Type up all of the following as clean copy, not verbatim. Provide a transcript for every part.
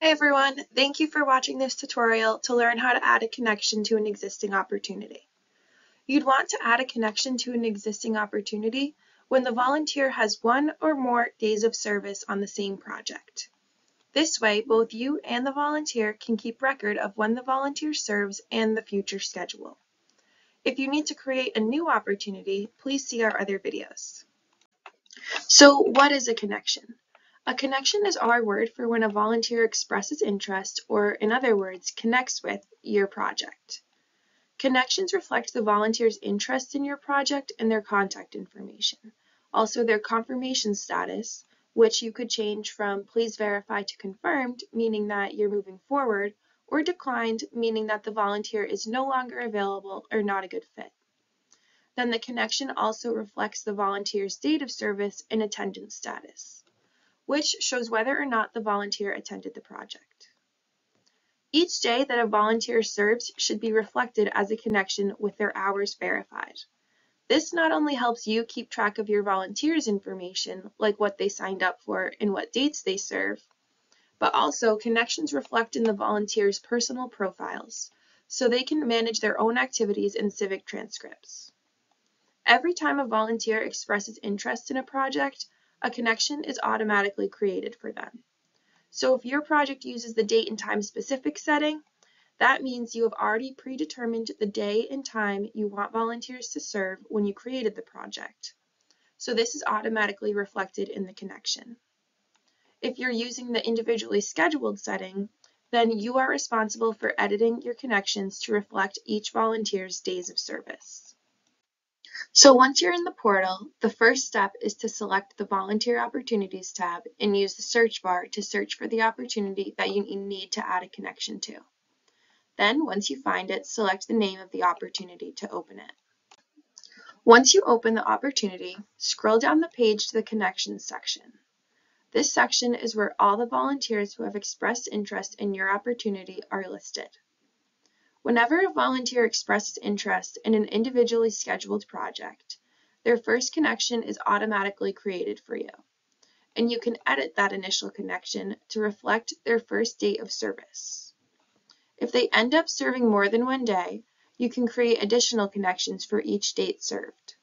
Hey everyone, thank you for watching this tutorial to learn how to add a connection to an existing opportunity. You'd want to add a connection to an existing opportunity when the volunteer has one or more days of service on the same project. This way, both you and the volunteer can keep record of when the volunteer serves and the future schedule. If you need to create a new opportunity, please see our other videos. So what is a connection? A connection is our word for when a volunteer expresses interest, or in other words, connects with your project. Connections reflect the volunteer's interest in your project and their contact information. Also their confirmation status, which you could change from please verify to confirmed, meaning that you're moving forward, or declined, meaning that the volunteer is no longer available or not a good fit. Then the connection also reflects the volunteer's date of service and attendance status, which shows whether or not the volunteer attended the project. Each day that a volunteer serves should be reflected as a connection with their hours verified. This not only helps you keep track of your volunteers' information, like what they signed up for and what dates they serve, but also connections reflect in the volunteers' personal profiles, so they can manage their own activities and civic transcripts. Every time a volunteer expresses interest in a project, a connection is automatically created for them. So if your project uses the date and time specific setting, that means you have already predetermined the day and time you want volunteers to serve when you created the project. So this is automatically reflected in the connection. If you're using the individually scheduled setting, then you are responsible for editing your connections to reflect each volunteer's days of service. So once you're in the portal, the first step is to select the Volunteer Opportunities tab and use the search bar to search for the opportunity that you need to add a connection to. Then, once you find it, select the name of the opportunity to open it. Once you open the opportunity, scroll down the page to the Connections section. This section is where all the volunteers who have expressed interest in your opportunity are listed. Whenever a volunteer expresses interest in an individually scheduled project, their first connection is automatically created for you, and you can edit that initial connection to reflect their first date of service. If they end up serving more than one day, you can create additional connections for each date served.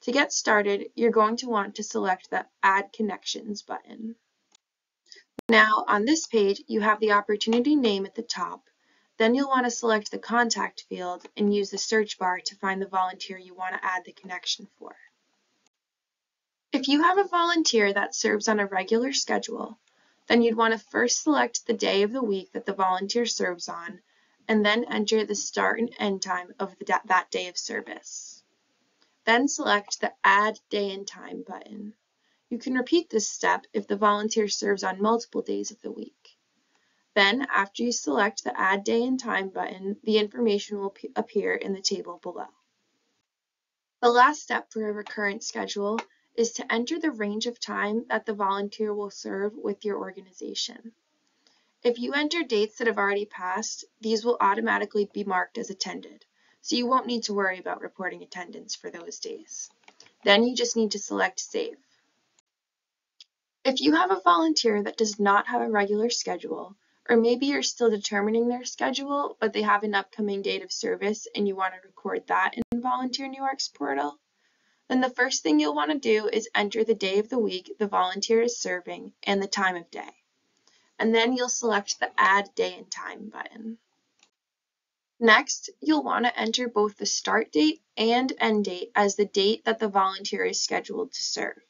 To get started, you're going to want to select the Add Connections button. Now, on this page, you have the opportunity name at the top. Then you'll want to select the contact field and use the search bar to find the volunteer you want to add the connection for. If you have a volunteer that serves on a regular schedule, then you'd want to first select the day of the week that the volunteer serves on, and then enter the start and end time of that day of service. Then select the Add Day and Time button. You can repeat this step if the volunteer serves on multiple days of the week. Then, after you select the Add Day and Time button, the information will appear in the table below. The last step for a recurrent schedule is to enter the range of time that the volunteer will serve with your organization. If you enter dates that have already passed, these will automatically be marked as attended, so you won't need to worry about reporting attendance for those days. Then you just need to select Save. If you have a volunteer that does not have a regular schedule, or maybe you're still determining their schedule, but they have an upcoming date of service and you want to record that in Volunteer New York's portal, then the first thing you'll want to do is enter the day of the week the volunteer is serving and the time of day. And then you'll select the Add Day and Time button. Next, you'll want to enter both the start date and end date as the date that the volunteer is scheduled to serve.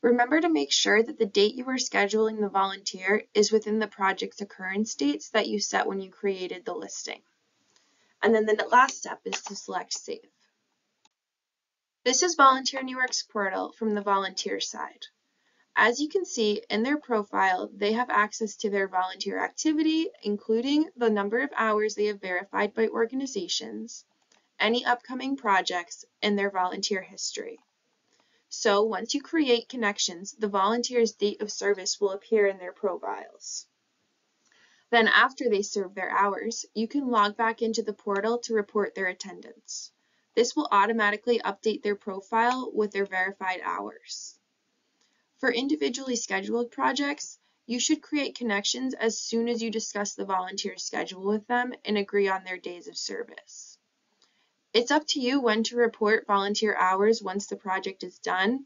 Remember to make sure that the date you are scheduling the volunteer is within the project's occurrence dates that you set when you created the listing. And then the last step is to select Save. This is Volunteer New York's portal from the volunteer side. As you can see in their profile, they have access to their volunteer activity, including the number of hours they have verified by organizations, any upcoming projects, and their volunteer history. So once you create connections, the volunteer's date of service will appear in their profiles. Then after they serve their hours, you can log back into the portal to report their attendance. This will automatically update their profile with their verified hours. For individually scheduled projects, You should create connections as soon as you discuss the volunteer's schedule with them and agree on their days of service. It's up to you when to report volunteer hours once the project is done.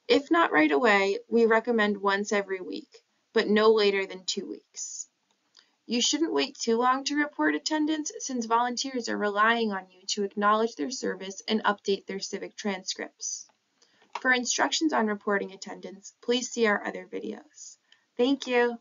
If not right away, we recommend once every week, but no later than 2 weeks. You shouldn't wait too long to report attendance since volunteers are relying on you to acknowledge their service and update their civic transcripts. For instructions on reporting attendance, please see our other videos. Thank you.